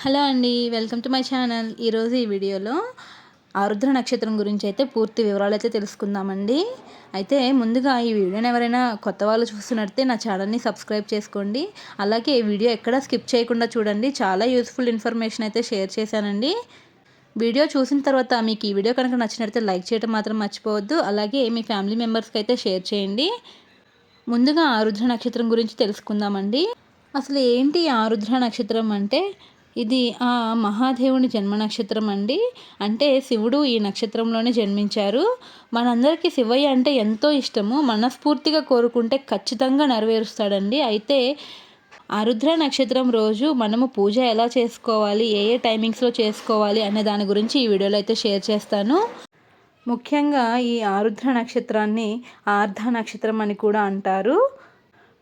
Hello అండి. Welcome to my channel. ఈరోజు ఈ వీడియోలో ఆరుద్ర నక్షత్రం గురించి అయితే పూర్తి వివరాలు అయితే తెలుసుకుందామండి. అయితే ముందుగా ఈ వీడియోని ఎవరైనా కొత్త వాళ్ళు చూస్తున్నట్టే నా ఛానల్ని సబ్స్క్రైబ్ చేసుకోండి. అలాగే ఈ వీడియో ఎక్కడా స్కిప్ చేయకుండా చూడండి. చాలా యూస్ఫుల్ ఇన్ఫర్మేషన్ అయితే షేర్ చేశానండి. వీడియో చూసిన తర్వాత మీకు ఈ వీడియో కనుక నచ్చినట్లయితే లైక్ చేయడం మాత్రం మర్చిపోవద్దు. అలాగే మీ ఫ్యామిలీ మెంబర్స్కి అయితే షేర్ చేయండి. ముందుగా ఆరుద్ర నక్షత్రం గురించి తెలుసుకుందామండి. అసలు ఏంటి ఆరుద్ర నక్షత్రం అంటే, ఇది ఆ మహాదేవుని జన్మ నక్షత్రం అండి. అంటే శివుడు ఈ నక్షత్రంలోనే జన్మించారు. మనందరికీ శివయ్య అంటే ఎంతో ఇష్టము. మనస్ఫూర్తిగా కోరుకుంటే ఖచ్చితంగా నెరవేరుస్తాడండి. అయితే ఆరుద్ర నక్షత్రం రోజు మనము పూజ ఎలా చేసుకోవాలి, ఏ ఏ టైమింగ్స్లో చేసుకోవాలి అనే దాని గురించి ఈ వీడియోలో అయితే షేర్ చేస్తాను. ముఖ్యంగా ఈ ఆరుద్ర నక్షత్రాన్ని ఆర్ధ నక్షత్రం అని కూడా అంటారు.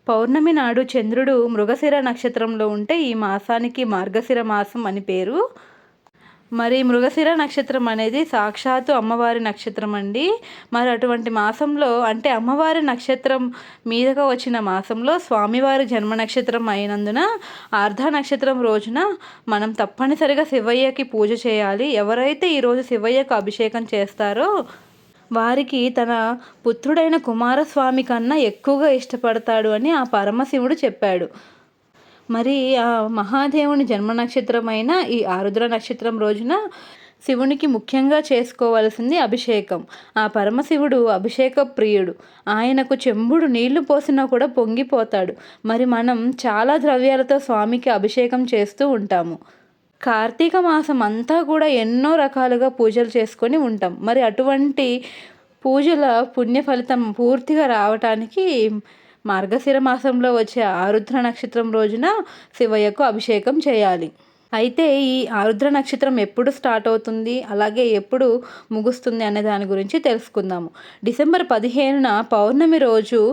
పౌర్ణమి నాడు చంద్రుడు మృగశిర నక్షత్రంలో ఉంటే ఈ మాసానికి మార్గశిర మాసం అని పేరు. మరి మృగశిర నక్షత్రం అనేది సాక్షాత్తు అమ్మవారి నక్షత్రం అండి. మరి అటువంటి మాసంలో అంటే అమ్మవారి నక్షత్రం మీదగా వచ్చిన మాసంలో స్వామివారి జన్మ నక్షత్రం అయినందున ఆర్ధ నక్షత్రం రోజున మనం తప్పనిసరిగా శివయ్యకి పూజ చేయాలి. ఎవరైతే ఈరోజు శివయ్యకు అభిషేకం చేస్తారో వారికి తన పుత్రుడైన కుమారస్వామి కన్నా ఎక్కువగా ఇష్టపడతాడు అని ఆ పరమశివుడు చెప్పాడు. మరి ఆ మహాదేవుని జన్మ నక్షత్రమైన ఈ ఆరుద్ర నక్షత్రం రోజున శివునికి ముఖ్యంగా చేసుకోవాల్సింది అభిషేకం. ఆ పరమశివుడు అభిషేక ప్రియుడు. ఆయనకు చెంబుడు నీళ్లు పోసినా కూడా పొంగిపోతాడు. మరి మనం చాలా ద్రవ్యాలతో స్వామికి అభిషేకం చేస్తూ ఉంటాము. కార్తీక మాసం అంతా కూడా ఎన్నో రకాలుగా పూజలు చేసుకొని ఉంటాం. మరి అటువంటి పూజల పుణ్య ఫలితం పూర్తిగా రావటానికి మార్గశిర మాసంలో వచ్చే ఆరుద్ర నక్షత్రం రోజున శివయ్యకు అభిషేకం చేయాలి. అయితే ఈ ఆరుద్ర నక్షత్రం ఎప్పుడు స్టార్ట్ అవుతుంది, అలాగే ఎప్పుడు ముగుస్తుంది అనే దాని గురించి తెలుసుకుందాము. డిసెంబర్ 15న పౌర్ణమి రోజు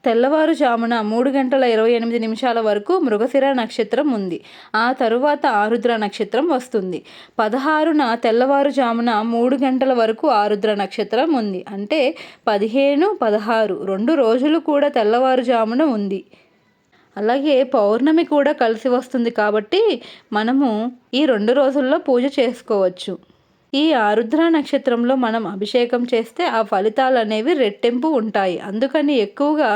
తెల్లవారుజామున 3:28 వరకు మృగశిర నక్షత్రం ఉంది. ఆ తరువాత ఆరుద్ర నక్షత్రం వస్తుంది. 16న తెల్లవారుజామున 3 గంటల వరకు ఆరుద్ర నక్షత్రం ఉంది. అంటే 15, 16 2 రోజులు కూడా తెల్లవారుజామున ఉంది. అలాగే పౌర్ణమి కూడా కలిసి వస్తుంది కాబట్టి మనము ఈ 2 రోజుల్లో పూజ చేసుకోవచ్చు. ఈ ఆరుద్ర నక్షత్రంలో మనం అభిషేకం చేస్తే ఆ ఫలితాలు అనేవి రెట్టింపు ఉంటాయి. అందుకని ఎక్కువగా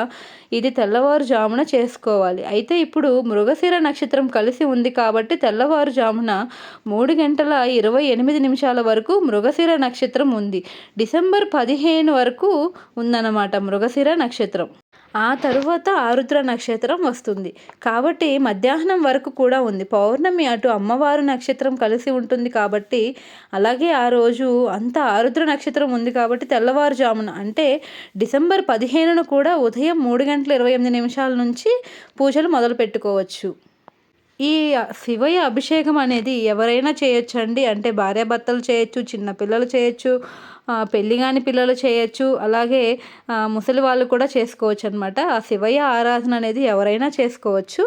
ఇది తెల్లవారుజామున చేసుకోవాలి. అయితే ఇప్పుడు మృగశిర నక్షత్రం కలిసి ఉంది కాబట్టి తెల్లవారుజామున 3:28 వరకు మృగశిర నక్షత్రం ఉంది. డిసెంబర్ 15 వరకు ఉందన్నమాట మృగశిర నక్షత్రం. ఆ తరువాత ఆరుద్ర నక్షత్రం వస్తుంది. కాబట్టి మధ్యాహ్నం వరకు కూడా ఉంది. పౌర్ణమి అటు అమ్మవారు నక్షత్రం కలిసి ఉంటుంది కాబట్టి, అలాగే ఆ రోజు అంతా ఆరుద్ర నక్షత్రం ఉంది కాబట్టి తెల్లవారుజామున అంటే డిసెంబర్ 15న కూడా ఉదయం 3:28 నుంచి పూజలు మొదలు పెట్టుకోవచ్చు. ఈ శివయ్య అభిషేకం అనేది ఎవరైనా చేయొచ్చండి. అంటే భార్యాభర్తలు చేయొచ్చు, చిన్నపిల్లలు చేయొచ్చు, పెళ్ళి కాని పిల్లలు చేయొచ్చు, అలాగే ముసలి వాళ్ళు కూడా చేసుకోవచ్చు అనమాట. ఆ శివయ్య ఆరాధన అనేది ఎవరైనా చేసుకోవచ్చు.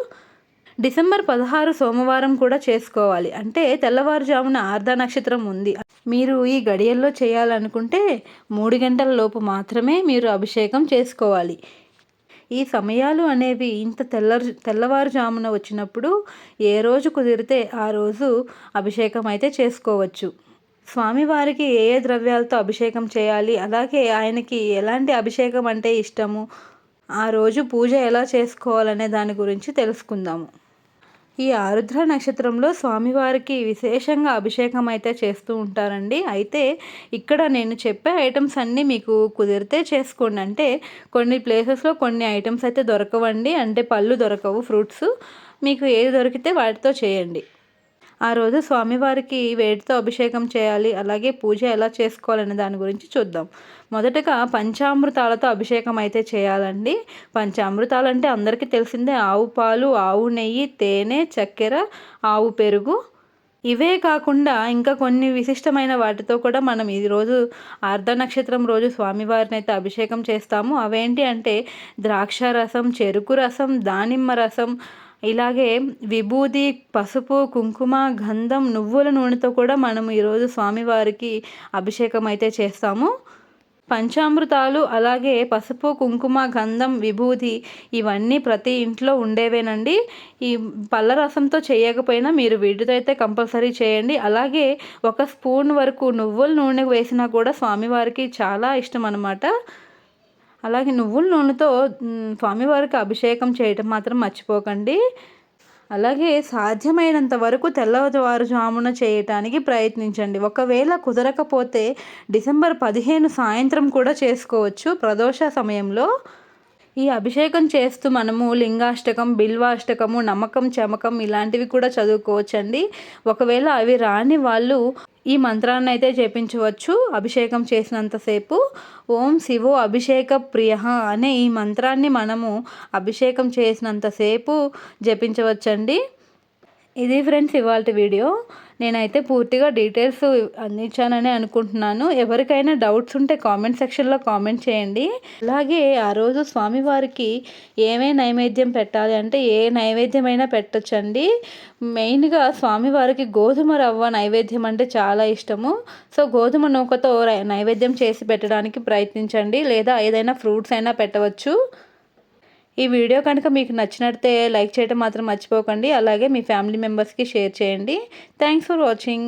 డిసెంబర్ 16 సోమవారం కూడా చేసుకోవాలి. అంటే తెల్లవారుజామున ఆర్ధ నక్షత్రం ఉంది. మీరు ఈ గడియల్లో చేయాలనుకుంటే 3 గంటల లోపు మాత్రమే మీరు అభిషేకం చేసుకోవాలి. ఈ సమయాలు అనేవి ఇంత తెల్లవారుజామున వచ్చినప్పుడు ఏ రోజు కుదిరితే ఆ రోజు అభిషేకం అయితే చేసుకోవచ్చు. స్వామివారికి ఏ ఏ ద్రవ్యాలతో అభిషేకం చేయాలి, అలాగే ఆయనకి ఎలాంటి అభిషేకం అంటే ఇష్టము, ఆ రోజు పూజ ఎలా చేసుకోవాలనే దాని గురించి తెలుసుకుందాము. ఈ ఆరుద్ర నక్షత్రంలో స్వామివారికి విశేషంగా అభిషేకం అయితే చేస్తూ ఉంటారండి. అయితే ఇక్కడ నేను చెప్పే ఐటమ్స్ అన్నీ మీకు కుదిరితే చేసుకోండి. అంటే కొన్ని ప్లేసెస్లో కొన్ని ఐటమ్స్ అయితే దొరకవండి. అంటే పళ్ళు దొరకవు, ఫ్రూట్స్. మీకు ఏది దొరికితే వాటితో చేయండి. ఆ రోజు స్వామివారికి వేడితో అభిషేకం చేయాలి. అలాగే పూజ ఎలా చేసుకోవాలనే దాని గురించి చూద్దాం. మొదటగా పంచామృతాలతో అభిషేకం అయితే చేయాలండి. పంచామృతాలు అంటే అందరికీ తెలిసిందే. ఆవు పాలు, ఆవు నెయ్యి, తేనె, చక్కెర, ఆవు పెరుగు. ఇవే కాకుండా ఇంకా కొన్ని విశిష్టమైన వాటితో కూడా మనం ఈరోజు ఆర్ధ నక్షత్రం రోజు స్వామివారిని అయితే అభిషేకం చేస్తాము. అవేంటి అంటే ద్రాక్ష రసం, చెరుకు రసం, దానిమ్మ రసం, ఇలాగే విభూది, పసుపు, కుంకుమ, గంధం, నువ్వుల నూనెతో కూడా మనం ఈరోజు స్వామివారికి అభిషేకం అయితే చేస్తాము. పంచామృతాలు అలాగే పసుపు కుంకుమ గంధం విభూది ఇవన్నీ ప్రతి ఇంట్లో ఉండేవేనండి. ఈ పళ్ళ రసంతో చేయకపోయినా మీరు వీటితో అయితే కంపల్సరీ చేయండి. అలాగే 1 స్పూన్ వరకు నువ్వుల నూనె వేసినా కూడా స్వామివారికి చాలా ఇష్టం అన్నమాట. అలాగే నువ్వుల నూనెతో స్వామివారికి అభిషేకం చేయటం మాత్రం మర్చిపోకండి. అలాగే సాధ్యమైనంత వరకు తెల్లవారుజామున చేయటానికి ప్రయత్నించండి. ఒకవేళ కుదరకపోతే డిసెంబర్ 15 సాయంత్రం కూడా చేసుకోవచ్చు ప్రదోష సమయంలో. ఈ అభిషేకం చేస్తూ మనము లింగాష్టకం, బిల్వాష్టకము, నమ్మకం చమకం ఇలాంటివి కూడా చదువుకోవచ్చండి. ఒకవేళ అవి రాని వాళ్ళు ఈ మంత్రాన్ని అయితే జపించవచ్చు అభిషేకం చేసినంతసేపు. ఓం శివో అభిషేక ప్రియ అనే ఈ మంత్రాన్ని మనము అభిషేకం చేసినంతసేపు జపించవచ్చండి. ఇది ఫ్రెండ్స్ ఇవాల్టి వీడియో. నేనైతే పూర్తిగా డీటెయిల్స్ అందించానని అనుకుంటున్నాను. ఎవరికైనా డౌట్స్ ఉంటే కామెంట్ సెక్షన్లో కామెంట్ చేయండి. అలాగే ఆ రోజు స్వామివారికి ఏమేమి నైవేద్యం పెట్టాలి అంటే ఏ నైవేద్యమైనా పెట్టచ్చండి. మెయిన్గా స్వామివారికి గోధుమ రవ్వ నైవేద్యం అంటే చాలా ఇష్టము. సో గోధుమ నూకతో నైవేద్యం చేసి పెట్టడానికి ప్రయత్నించండి. లేదా ఏదైనా ఫ్రూట్స్ అయినా పెట్టవచ్చు. ఈ వీడియో కనుక మీకు నచ్చినట్లయితే లైక్ చేయడం మాత్రం మర్చిపోకండి. అలాగే మీ ఫ్యామిలీ మెంబర్స్కి షేర్ చేయండి. Thanks for watching.